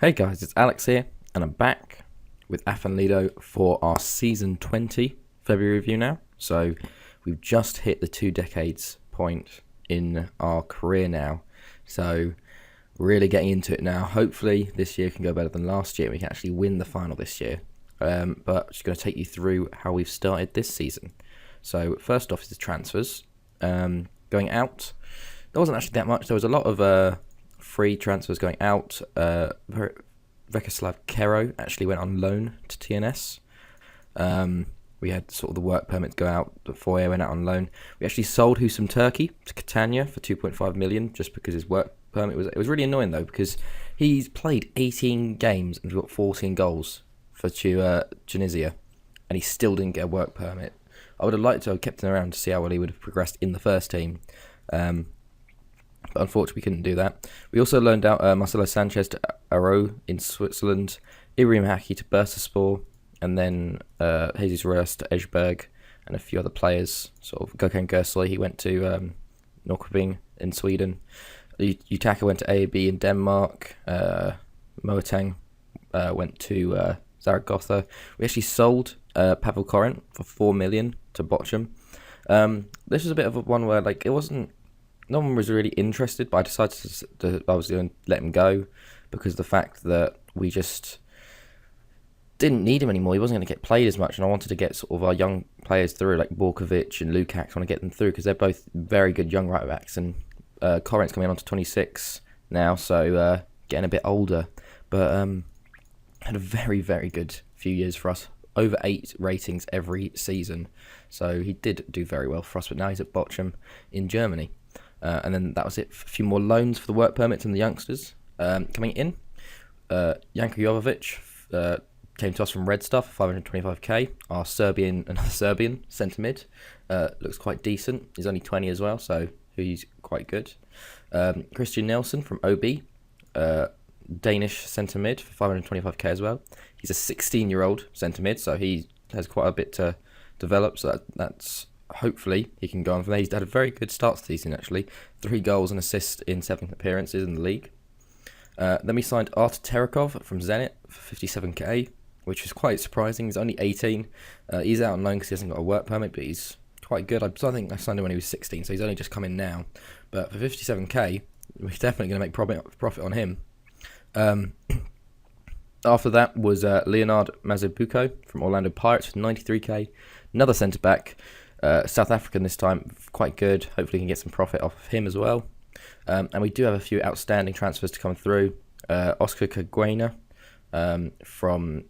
Hey guys, it's Alex here, and I'm back with Afan Lido for our Season 20 February review now. So we've just hit the 2 decades point in our career now. So really getting into it now. Hopefully this year can go better than last year and we can actually win the final this year. But I'm just going to take you through how we've started this season. So first off is the transfers. Going out, there wasn't actually that much. There was a lot of free transfers going out. Vekoslav Kero actually went on loan to TNS. We had sort of the work permit go out. The Foyer went out on loan. We actually sold Husam Turkey to Catania for 2.5 million just because his work permit was. It was really annoying though because he's played 18 games and got 14 goals for Tunisia, and he still didn't get a work permit. I would have liked to have kept him around to see how well he would have progressed in the first team. But unfortunately, we couldn't do that. We also loaned out Marcelo Sanchez to Aro in Switzerland, Ibrahim Haki to Bursaspor, and then Jesus Rörs to Esbjerg, and a few other players. Sort of Gökhan Gürsoy, he went to Norrköping in Sweden. Utaka went to AAB in Denmark. Moateng went to Zaragoza. We actually sold Pavel Korent for 4 million to Bochum. This was a bit of a one where it wasn't. No one was really interested, but I decided I was going to let him go because of the fact that we just didn't need him anymore. He wasn't going to get played as much, and I wanted to get sort of our young players through, like Borkovic and Lukacs. I want to get them through because they're both very good young right backs, and Korent's coming on to 26 now, so getting a bit older. But had a very, very good few years for us. Over 8 ratings every season, so he did do very well for us. But now he's at Bochum in Germany. And then that was it. A few more loans for the work permits and the youngsters. Coming in, Janko Jovovic came to us from Red Star for 525k. Another Serbian centre mid. Looks quite decent. He's only 20 as well, so he's quite good. Christian Nelson from OB, Danish centre mid for 525k as well. He's a 16-year-old centre mid, so he has quite a bit to develop. So that's. Hopefully he can go on from there. He's had a very good start to the season actually. 3 goals and assists in 7 appearances in the league. Then we signed Artur Terekov from Zenit for 57k, which is quite surprising. He's only 18. He's out on loan because he hasn't got a work permit, but he's quite good. I think I signed him when he was 16, so he's only just come in now. But for 57k, we're definitely going to make profit on him. After that was Leonard Mazubuko from Orlando Pirates for 93k. Another centre-back. South African this time, quite good. Hopefully we can get some profit off of him as well. And we do have a few outstanding transfers to come through. Oscar Caguena from,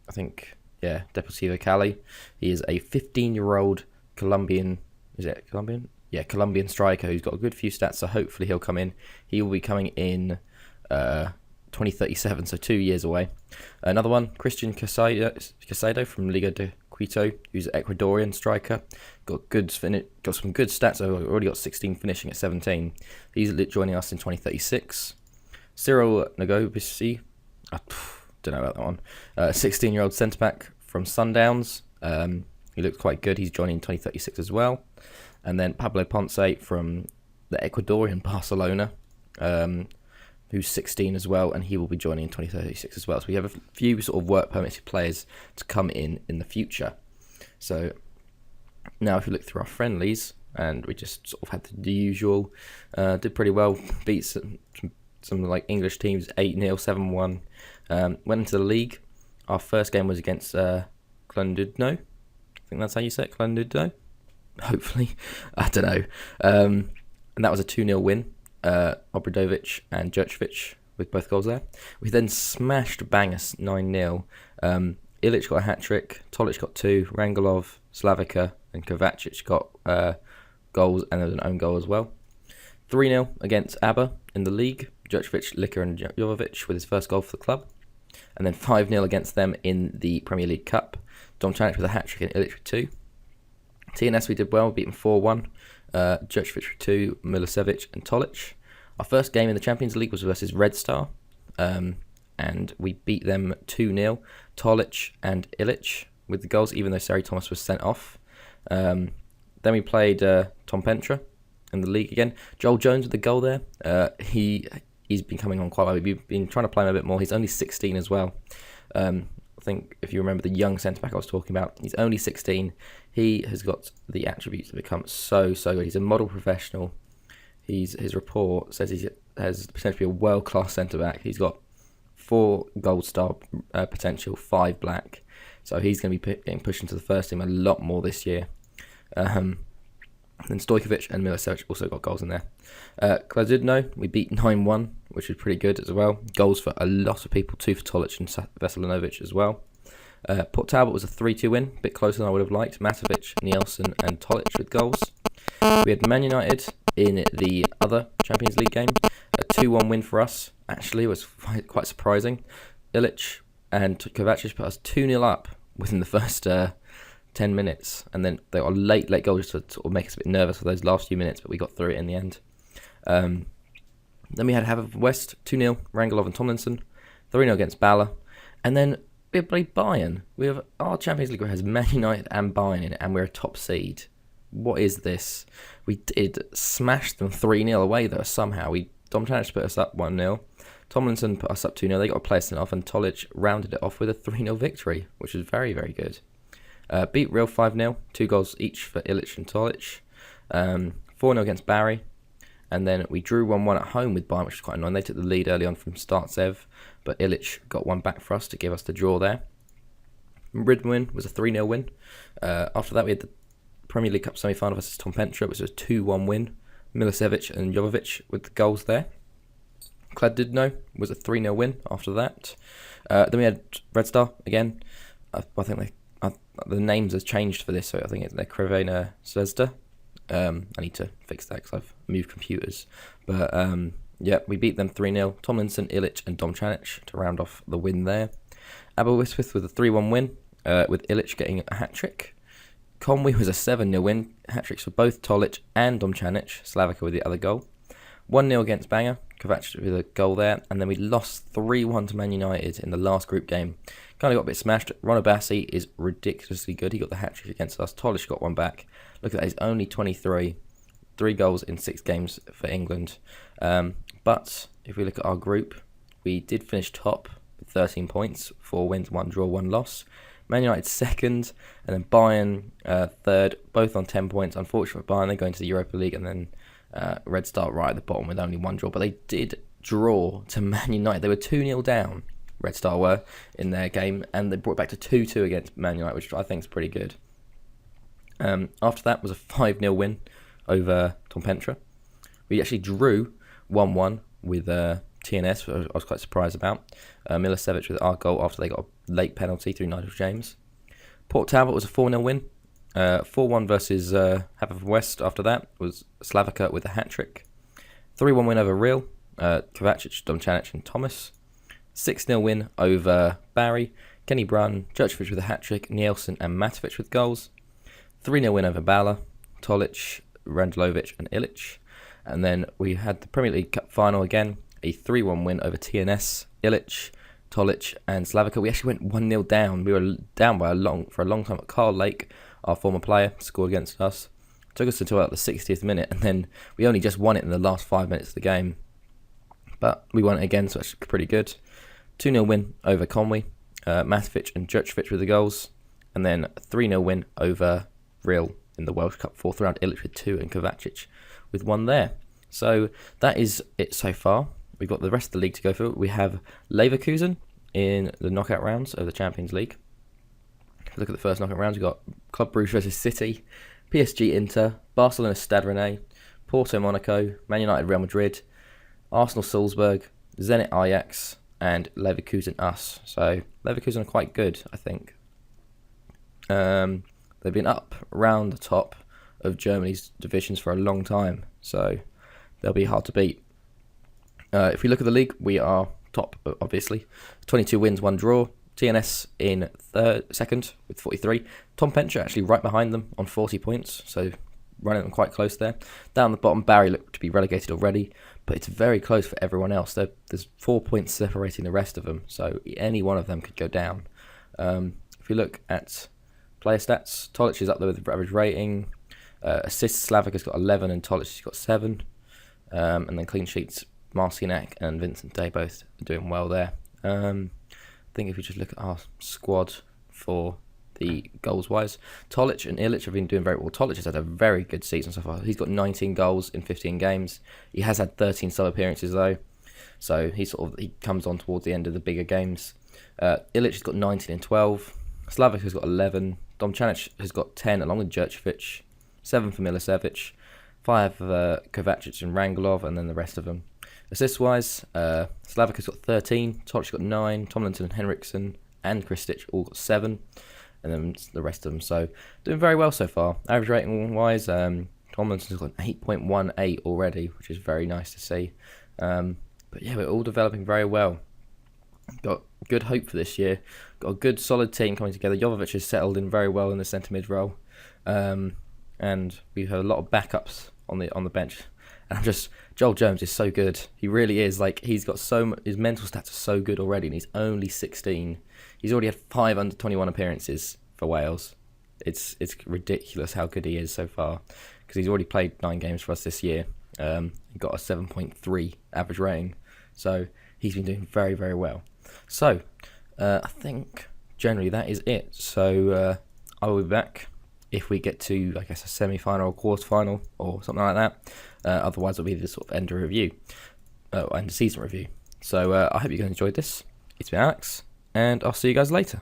I think, Deportivo Cali. He is a 15-year-old Colombian, is it Colombian? Yeah, Colombian striker who's got a good few stats, so hopefully he'll come in. He will be coming in 2037, so 2 years away. Another one, Christian Casado from Liga de Quito, who's an Ecuadorian striker. Got some good stats. Already got 16 finishing at 17. He's joining us in 2036. Cyril Nagobisi, I don't know about that one. 16-year-old centre-back from Sundowns. He looks quite good. He's joining in 2036 as well. And then Pablo Ponce from the Ecuadorian Barcelona, who's 16 as well, and he will be joining in 2036 as well. So we have a few sort of work permitted players to come in the future. So now if you look through our friendlies, and we just sort of had the usual, did pretty well, beat some like English teams 8-0, 7-1. Went into the league. Our first game was against Llandudno. I think that's how you say it, Llandudno. Hopefully, I don't know. And that was a 2-0 win. Obradovic and Jurcevic with both goals there. We then smashed Bangers 9-0. Ilic got a hat-trick, Tolic got 2, Rangelov, Slavica and Kovacic got goals, and there was an own goal as well. 3-0 against ABBA in the league. Jurcevic, Licker and Jovovic with his first goal for the club. And then 5-0 against them in the Premier League Cup. Dom Čanić with a hat-trick and Ilic with 2. TNS we did well, beat them 4-1. Jurcevic with 2, Milicevic and Tolic. Our first game in the Champions League was versus Red Star, and we beat them 2-0. Tolic and Ilic with the goals, even though Sari Thomas was sent off. Then we played Tom Pentra in the league again. Joel Jones with the goal there. He he's been coming on quite well. We've been trying to play him a bit more. He's only 16 as well. I think if you remember the young centre-back I was talking about, he's only 16. He has got the attributes to become so good. He's a model professional. His report says he has the potential to be a world-class centre-back. He's got 4 gold star potential, 5 black. So he's going to be getting pushed into the first team a lot more this year. Then Stojkovic and Milicevic also got goals in there. Kladidno, we beat 9-1, which is pretty good as well. Goals for a lot of people, 2 for Tolic and Veselinovic as well. Port Talbot was a 3-2 win, a bit closer than I would have liked. Matovic, Nielsen and Tolic with goals. We had Man United in the other Champions League game. A 2-1 win for us, actually, was quite surprising. Ilic and Kovacic put us 2-0 up within the first 10 minutes. And then they got a late goal just to sort of make us a bit nervous for those last few minutes, but we got through it in the end. Then we had Haverford 2-0, Rangelov and Tomlinson. 3-0 against Bala. And then we played Bayern. Our Champions League has Man United and Bayern in it, and we're a top seed. What is this? We did smash them 3-0 away, though, somehow. Dom Tanic put us up 1-0. Tomlinson put us up 2-0. They got a player sent off, and Tolic rounded it off with a 3-0 victory, which was very, very good. Beat Real 5-0. 2 goals each for Ilic and Tolic. 4-0 against Barry. And then we drew 1-1 at home with Bayern, which was quite annoying. They took the lead early on from Startsev, but Ilic got one back for us to give us the draw there. Ridwin was a 3-0 win. After that, we had the Premier League Cup semi-final versus Tom Pentra, which was a 2-1 win. Milicevic and Jovovic with the goals there. Kladidno was a 3-0 win after that. Then we had Red Star again. I think the names have changed for this, so I think they're Crvena Zvezda. I need to fix that because I've moved computers. But yeah, we beat them 3-0. Tomlinson, Ilic and Domčanić to round off the win there. Aberystwyth with a 3-1 win, with Ilic getting a hat-trick. Conwy was a 7-0 win. Hat-tricks for both Tolic and Domčanić. Slavica with the other goal. 1-0 against Bangor. Kovacic with a goal there. And then we lost 3-1 to Man United in the last group game. Kind of got a bit smashed. Ron Abassi is ridiculously good. He got the hat-trick against us. Tolic got one back. Look at that, he's only 23. 3 goals in 6 games for England. But if we look at our group, we did finish top with 13 points. 4 wins, 1 draw, 1 loss. Man United second, and then Bayern third, both on 10 points. Unfortunately for Bayern, they're going to the Europa League, and then Red Star right at the bottom with only 1 draw. But they did draw to Man United. They were 2-0 down, Red Star were, in their game, and they brought it back to 2-2 against Man United, which I think is pretty good. After that was a 5-0 win over Tom Pentra. We actually drew 1-1 with TNS, which I was quite surprised about. Milicevic with our goal after they got a late penalty through Nigel James. Port Talbot was a 4-0 win. 4-1 versus Haverford after that was Slavica with a hat-trick. 3-1 win over Real. Kovacic, Domčanić and Thomas. 6-0 win over Barry. Kenny Brun, Jurčević with a hat-trick. Nielsen and Matovic with goals. 3-0 win over Bala. Tolic, Rangelovic and Ilic. And then we had the Premier League Cup final again. A 3-1 win over TNS, Ilic, Tolic and Slavica. We actually went 1-0 down. We were down by for a long time. Carl Lake, our former player, scored against us. Took us until about the 60th minute, and then we only just won it in the last 5 minutes of the game. But we won it again, so that's pretty good. 2-0 win over Conwy. Matovic and Jurčević with the goals. And then a 3-0 win over Real in the Welsh Cup 4th round. Ilic with 2 and Kovacic with 1 there. So that is it so far. We've got the rest of the league to go through. We have Leverkusen in the knockout rounds of the Champions League. Look at the first knockout rounds. We've got Club Brugge versus City, PSG Inter, Barcelona Stade Rennais, Porto Monaco, Man United Real Madrid, Arsenal Salzburg, Zenit Ajax, and Leverkusen us. So Leverkusen are quite good, I think. They've been up around the top of Germany's divisions for a long time, so they'll be hard to beat. If we look at the league, we are top, obviously. 22 wins, 1 draw. TNS in second with 43. Tom Pentra actually right behind them on 40 points, so running them quite close there. Down the bottom, Barry looked to be relegated already, but it's very close for everyone else. There's 4 points separating the rest of them, so any one of them could go down. If we look at player stats, Tolic is up there with the average rating. Assists, Slavica's got 11 and Tolic has got 7. And then clean sheets, Marcinek and Vincent Day both doing well there. I think if we just look at our squad for the goals-wise, Tolic and Ilic have been doing very well. Tolic has had a very good season so far. He's got 19 goals in 15 games. He has had 13 sub-appearances though, so he comes on towards the end of the bigger games. Ilic has got 19 in 12. Slavic has got 11. Domčanić has got 10 along with Jurčević. 7 for Milicevic. 5 for Kovacic and Rangelov, and then the rest of them. Assist-wise, Slavic has got 13. Tolic has got 9. Tomlinson and Henriksen and Kristic all got 7. And then the rest of them. So, doing very well so far. Average rating-wise, Tomlinson's got 8.18 already, which is very nice to see. But yeah, we're all developing very well. Got good hope for this year. Got a good, solid team coming together. Jovovic has settled in very well in the centre-mid role. And we've had a lot of backups on the bench. And Joel Jones is so good. He really is. Like, he's got his mental stats are so good already, and he's only 16. He's already had 5 under-21 appearances for Wales. It's ridiculous how good he is so far, because he's already played 9 games for us this year. He got a 7.3 average rating, so he's been doing very, very well. So I think generally that is it. So I will be back if we get to, I guess, a semi-final or quarter-final or something like that. Otherwise, it'll be the sort of end of review, end of season review. So I hope you guys enjoyed this. It's been Alex, and I'll see you guys later.